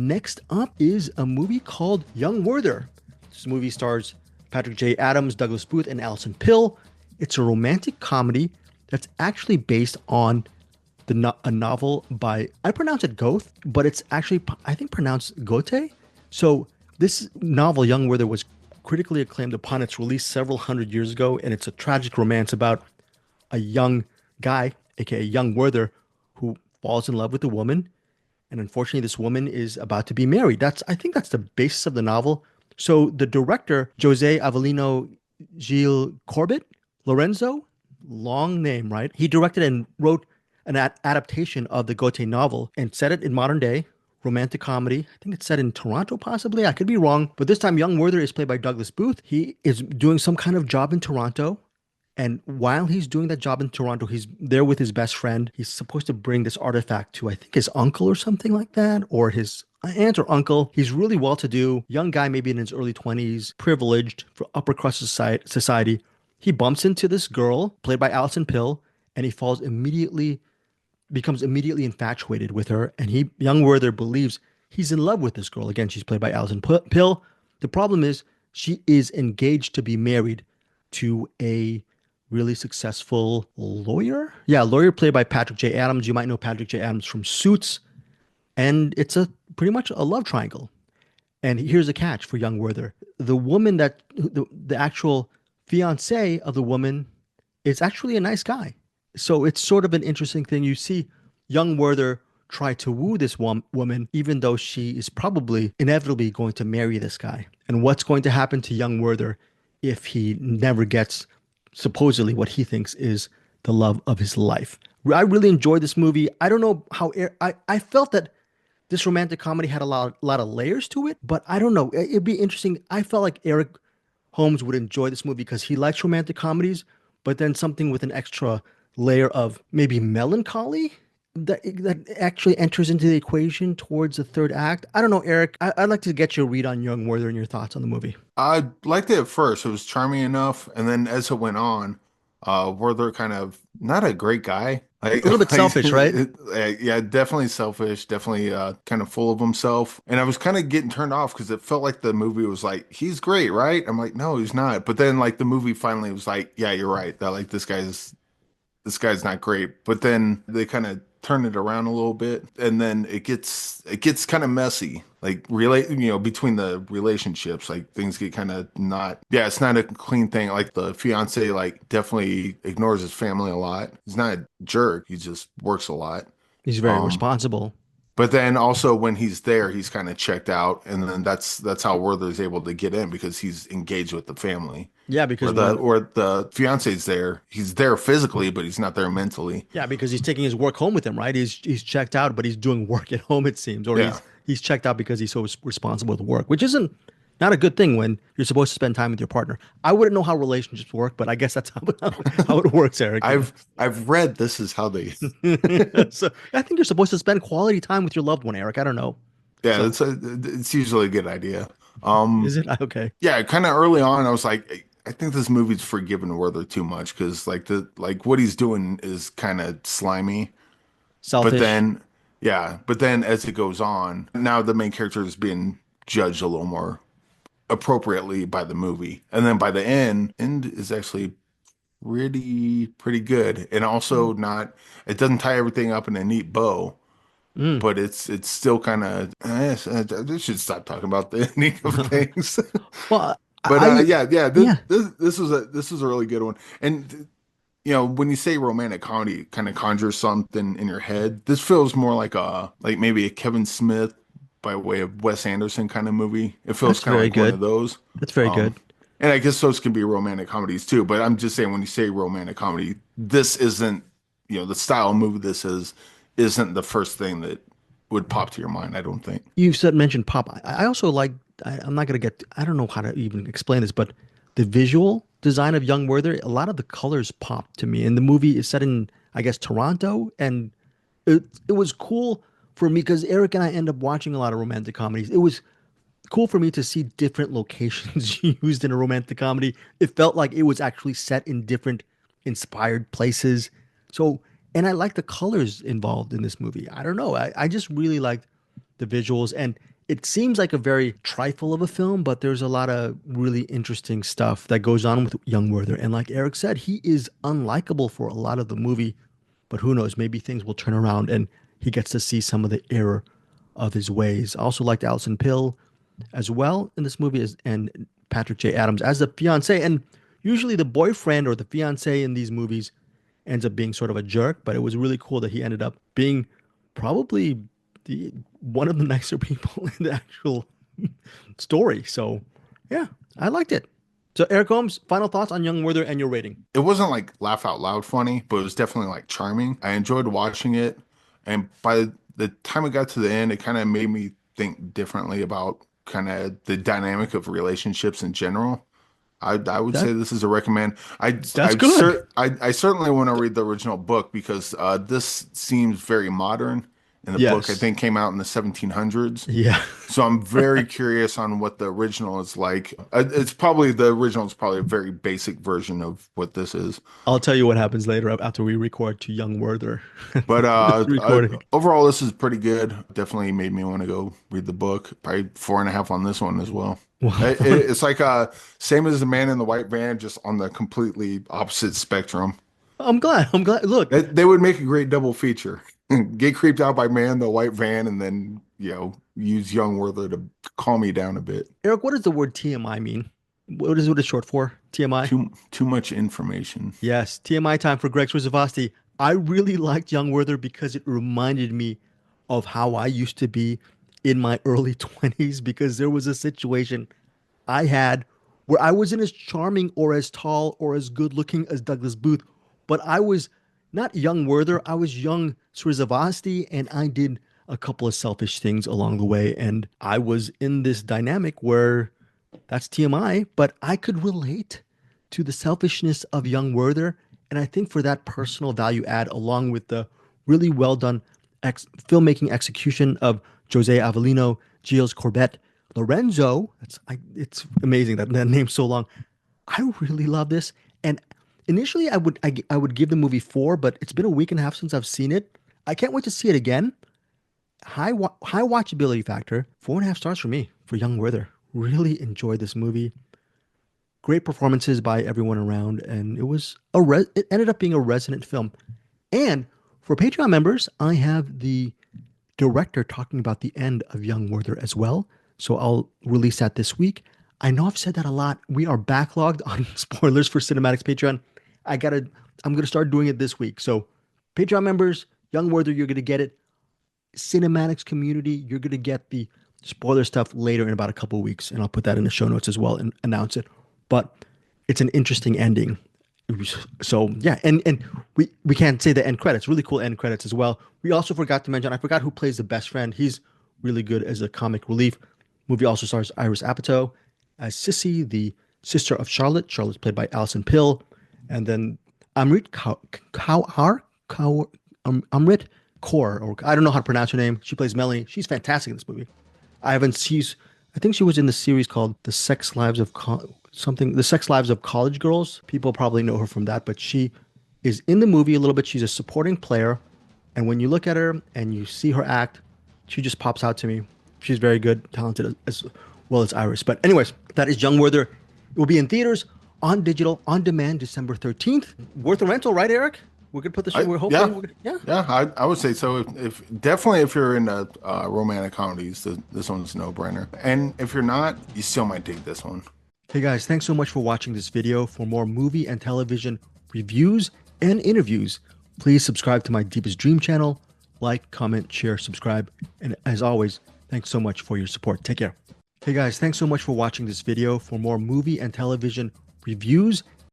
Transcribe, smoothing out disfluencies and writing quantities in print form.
Next up is a movie called Young Werther. This movie stars Patrick J. Adams, Douglas Booth, and Alison Pill. It's a romantic comedy that's actually based on a novel by, I pronounce it Goethe, but it's actually, I think, pronounced Goethe. So this novel, Young Werther, was critically acclaimed upon its release several hundred years ago, and it's a tragic romance about a young guy, aka young Werther, who falls in love with a woman, and unfortunately, this woman is about to be married. I think that's the basis of the novel. So the director, Jose Avelino Gil Corbett Lorenzo, long name, right? He directed and wrote an adaptation of the Goethe novel and set it in modern day romantic comedy. I think it's set in Toronto, possibly. I could be wrong. But this time, young Werther is played by Douglas Booth. He is doing some kind of job in Toronto. And while he's doing that job in Toronto, he's there with his best friend. He's supposed to bring this artifact to, I think, his uncle or something like that, or his aunt or uncle. He's really well-to-do, young guy, maybe in his early 20s, privileged for upper crust society. He bumps into this girl, played by Alison Pill, and he becomes immediately infatuated with her. And young Werther, believes he's in love with this girl. Again, she's played by Alison Pill. The problem is she is engaged to be married to a really successful lawyer. Yeah, lawyer played by Patrick J. Adams. You might know Patrick J. Adams from Suits. And it's pretty much a love triangle. And here's a catch for young Werther. The woman the actual fiance of the woman is actually a nice guy. So it's sort of an interesting thing. You see young Werther try to woo this woman, even though she is probably inevitably going to marry this guy. And what's going to happen to young Werther if he never gets supposedly what he thinks is the love of his life. I really enjoyed this movie. I don't know how I felt that this romantic comedy had a lot of layers to it, but I don't know. It'd be interesting. I felt like Eric Holmes would enjoy this movie because he likes romantic comedies, but then something with an extra layer of maybe melancholy that actually enters into the equation towards the third act. I don't know, Eric. I'd like to get your read on Young Werther and your thoughts on the movie. I liked it at first. It was charming enough, and then as it went on, Werther kind of not a great guy. A little bit selfish, right? Yeah, definitely selfish, definitely kind of full of himself. And I was kind of getting turned off because it felt like the movie was like, he's great, right? I'm like, no, he's not. But then like the movie finally was like, yeah, you're right. That like this guy's not great. But then they kind of turn it around a little bit, and then it gets kind of messy. Like between the relationships, like things get kind of not. Yeah, it's not a clean thing. Like the fiance, like definitely ignores his family a lot. He's not a jerk. He just works a lot. He's very Um, responsible. but then also when he's there, he's kind of checked out, and then that's how Werther's able to get in because he's engaged with the family. Yeah, Or because the fiance's there. He's there physically, but he's not there mentally. because he's taking his work home with him, right? He's checked out, but he's doing work at home, it seems, or Yeah. he's checked out because he's so responsible with work, which isn't not a good thing when you're supposed to spend time with your partner. I wouldn't know how relationships work, but I guess that's how it works, Eric. I've read this is how they. So I think you're supposed to spend quality time with your loved one, Eric. I don't know. Yeah, So it's usually a good idea. is it okay? Yeah, kind of early on, I was like, I think this movie's forgiving Werther too much because like what he's doing is kind of slimy. But Selfish. then as it goes on, now the main character is being judged a little more appropriately by the movie, and then by the end is actually pretty good, and also not. It doesn't tie everything up in a neat bow. Mm. But it's still kind of I should stop talking about the ending of things. Well, But yeah, this yeah. this this was a really good one. And when you say romantic comedy, it kind of conjures something in your head. This feels more like maybe a Kevin Smith by way of Wes Anderson kind of movie. It feels That's kind of very like one of good. those. That's very good. Um, and I guess those can be romantic comedies too. But I'm just saying when you say romantic comedy, this isn't the style of movie this is isn't the first thing that would pop to your mind, I don't think. You said mentioned pop. I also like. I'm not gonna get. I don't know how to even explain this, but the visual design of Young Werther, a lot of the colors pop to me. And the movie is set in, I guess, Toronto, and it was cool for me because Eric and I end up watching a lot of romantic comedies. It was cool for me to see different locations used in a romantic comedy. It felt like it was actually set in different inspired places. So, and I like the colors involved in this movie. I don't know. I just really liked the visuals, and it seems like a very trifle of a film, but there's a lot of really interesting stuff that goes on with young Werther. And like Eric said, he is unlikable for a lot of the movie, but who knows? Maybe things will turn around and he gets to see some of the error of his ways. I also liked Alison Pill as well in this movie, and Patrick J. Adams as the fiance. And usually the boyfriend or the fiance in these movies ends up being sort of a jerk, but it was really cool that he ended up being probably one of the nicer people in the actual story. So yeah, I liked it. So Eric Holmes, final thoughts on Young Werther and your rating? It wasn't like laugh out loud funny, but it was definitely like charming. I enjoyed watching it. And by the time it got to the end, it kind of made me think differently about kind of the dynamic of relationships in general. I would say this is a recommend. That's good. I certainly want to read the original book because this seems very modern. And the book I Yes. think came out in the 1700s. Yeah. So I'm very curious on what the original is like. The original is probably a very basic version of what this is. I'll tell you what happens later after we record to Young Werther. But This recording. overall, this is pretty good. Definitely made me want to go read the book. Probably 4.5 on this one as well. Wow. It's like same as The Man in the White Van, just on the completely opposite spectrum. I'm glad. I'm glad. Look, They would make a great double feature. Get creeped out by Man in the White Van, and then use Young Werther to calm me down a bit. Eric, what does the word TMI mean? What is short for? TMI? Too much information. Yes, TMI time for Greg Swirzavasti. I really liked Young Werther because it reminded me of how I used to be in my early 20s because there was a situation I had where I wasn't as charming or as tall or as good looking as Douglas Booth, but I was not young Werther, I was young Swirzavasti, and I did a couple of selfish things along the way. And I was in this dynamic where that's TMI, but I could relate to the selfishness of young Werther. And I think for that personal value add, along with the really well done filmmaking execution of Jose Avellino, Gilles Corbett, Lorenzo, it's amazing that name's so long. I really love this. And initially I would give the movie 4, but it's been a week and a half since I've seen it. I can't wait to see it again. High watchability factor, 4.5 stars for me for Young Werther. Really enjoyed this movie. Great performances by everyone around, and it ended up being a resonant film. And for Patreon members, I have the director talking about the end of Young Werther as well. So I'll release that this week. I know I've said that a lot. We are backlogged on spoilers for Cinematics Patreon. I'm gonna start doing it this week. So Patreon members, Young Werther, you're gonna get it. Cinematics community, you're gonna get the spoiler stuff later in about a couple of weeks, and I'll put that in the show notes as well and announce it. But it's an interesting ending. So yeah, and we can't say the end credits. Really cool end credits as well. We also forgot to mention, I forgot who plays the best friend. He's really good as a comic relief. Movie also stars Iris Apatow as Sissy, the sister of Charlotte. Charlotte's played by Alison Pill. And then Amrit Amrit Kaur, or I don't know how to pronounce her name. She plays Melanie. She's fantastic in this movie. I think she was in the series called The Sex Lives of College Girls. People probably know her from that, but she is in the movie a little bit. She's a supporting player. And when you look at her and you see her act, she just pops out to me. She's very good, talented as well as Iris. But anyways, that is Young Werther. It will be in theaters, on digital, on demand, December 13th. Worth a rental, right, Eric? We're gonna put the show. I would say so. If definitely if you're into romantic comedies, this one's a no-brainer. And if you're not, you still might dig this one. Hey guys, thanks so much for watching this video. For more movie and television reviews and interviews, please subscribe to my Deepest Dream channel. Like, comment, share, subscribe, and as always, thanks so much for your support. Take care. Hey guys, thanks so much for watching this video. For more movie and television reviews